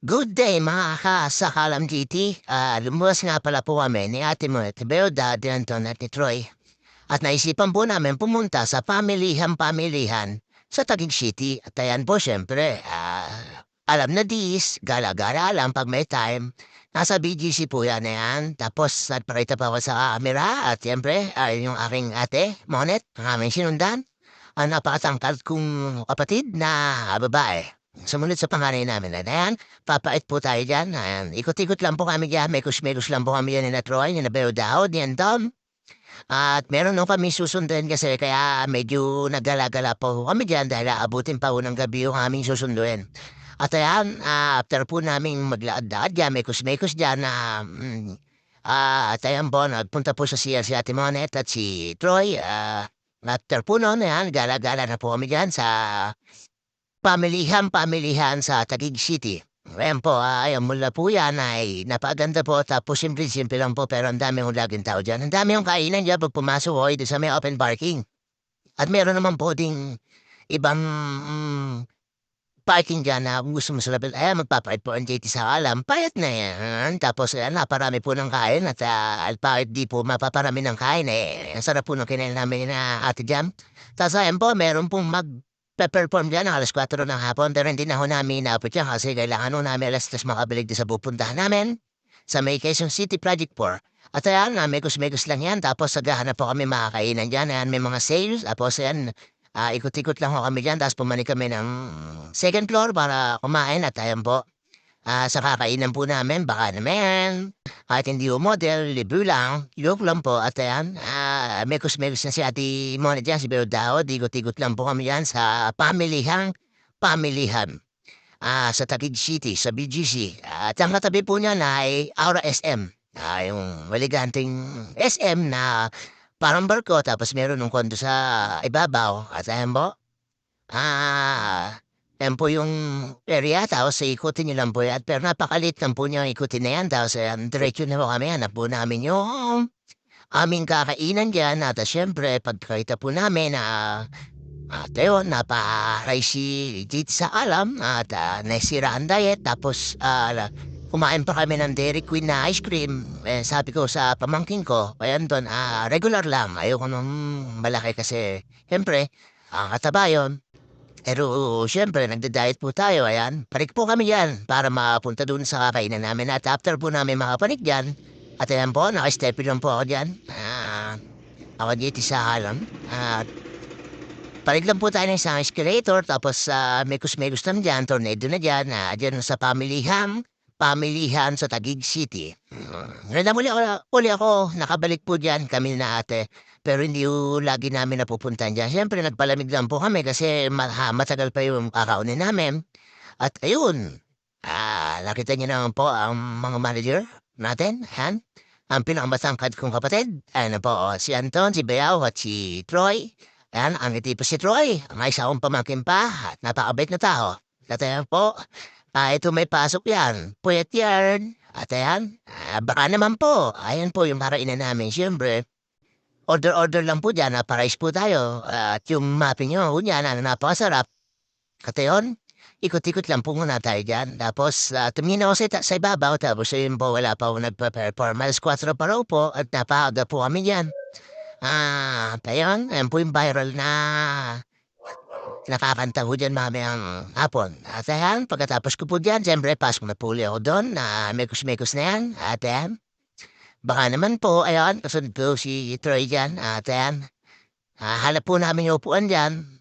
Good day mga kasakalam GT. Lumuwas nga pala po kami ni Ate mo at Beoda, ni Anton at ni Troy. At naisipan po namin pumunta sa pamilihan sa Taguig City. At ayan po syempre, alam na dis, gala-gala lang pag may time. Nasa BGC po yan na yan. Tapos nagparita pa ako sa camera at syempre yung aking ate, Monet, ang aming sinundan. Ang napakatangkad kong kapatid na babae. Sumunod sa panganay namin. At ayan, papait po tayo dyan. Ayan, ikot-ikot lang po kami dyan. Mekos-mekos lang po kami yan ni na Troy, ni na Beodao, ni Tom. At meron nung kami susunduin kasi kaya medyo nagala-gala po kami dyan dahil aabutin pa po ng gabi yung aming susunduin. At ayan, after po namin maglaad-laad dyan, mekos-mekos dyan at ayan po, nagpunta po sa siya si Ate Monet at si Troy. After po noon, ayan, gala-gala na po kami dyan sa pamilihan sa Taguig City. Ayan po, ayan mula po yan ay napaganda po tapos simple lang po pero ang dami yung laging tao dyan. Ang dami yung kainan dyan pag pumasok ko sa may open parking. At meron naman po ding ibang parking dyan na kung gusto mo sa label, ayan magpapait po ang JT sa alam, payat na yan. Tapos ayan, naparami po ng kain at pahit di po mapaparami ng kain ang sarap po ng kinain namin na Ate Jam. Tapos ayan po, meron pong perform dyan ng alas 4 ng hapon pero hindi na ho namin inaapot yan kasi kailangan ho namin alas 3 makabalik din sa pupuntahan namin sa may Quezon City Project 4. At ayan, megos-megos lang yan. Tapos naghahanap po kami makakainan dyan. Ayan, may mga sales. Tapos ayan, ikot-ikot lang ho kami dyan. Tapos pumanik kami ng second floor para kumain. At ayan po, sa kakainan po namin, baka naman. Kahit hindi ho model, libre lang. Joke lang po. At ayan, mekos-mekos na si Ate Mona dyan, si Beodao. Digot-digot lang po kami yan sa pamilihan. Sa Taguig City, sa BGC. At ang katabi po niya na ay Aura SM. Yung maliganting SM na parang barko tapos meron ng kondo sa ibabaw. At ayan po, yan po yung area tapos ikutin niyo lang po yan. Pero napakalit lang po niya ikutin na yan. Tapos diretso na po kami. Hanap po namin yung aming kakainan dyan. At syempre, pagkakita po namin na at ayun, napa-rice dito sa alam at nasira ang diet. Tapos kumain pa kami ng Dairy Queen na ice cream. Sabi ko sa pamangkin ko, ayan doon, regular lang. Ayoko nung malaki kasi, siyempre, ang kataba yun. Pero siyempre, nagda-diet po tayo, ayan. Panik po kami yan para mapunta dun sa kainan namin. At after po namin makapanik dyan, at ayan po, naka-step lang po ako dyan. Ako dito sa alam. At palig lang po tayo ng isang escalator, tapos mekos-mekos lang dyan, tornado na dyan, dyan sa pamilihan sa Taguig City. Ngayon na uli ako, nakabalik po dyan, kami na ate. Pero hindi po lagi namin napupuntan dyan. Siyempre, nagpalamig lang po kami kasi matagal pa yung kakaunin namin. At ayun, nakita niyo naman po ang mga manager natin, han? Ang pinakamatangkad kong kapatid, ano po, si Anton, si Beaw at si Troy. Ayan, ang ngiti po si Troy. May isa akong pamangkin pa at napakabait na tao. At ayan po, ito may pasok yan. Puyat yan. At ayan, baka naman po. Ayan po yung parainan namin. Siyempre, order lang po dyan. Parais po tayo. At yung mapping nyo, yan, napakasarap. At ayun, ikot-ikot lang po muna tayo dyan. Tapos, tumingin ako sa ibabaw. Tapos, yun po, wala pa ako nagpa-perform. Alas 4 pa raw po at napaaga po kami dyan. Ayun, ayan po yung viral na nakakanta ko dyan mamayang hapon. At ayan, pagkatapos ko po dyan, siyempre, pasok na po ulit ako doon, mekos-mekos na yan. At ayan, baka naman po, ayan, kasunod po si Troy dyan. At ayan, hanap po namin yung upuan dyan.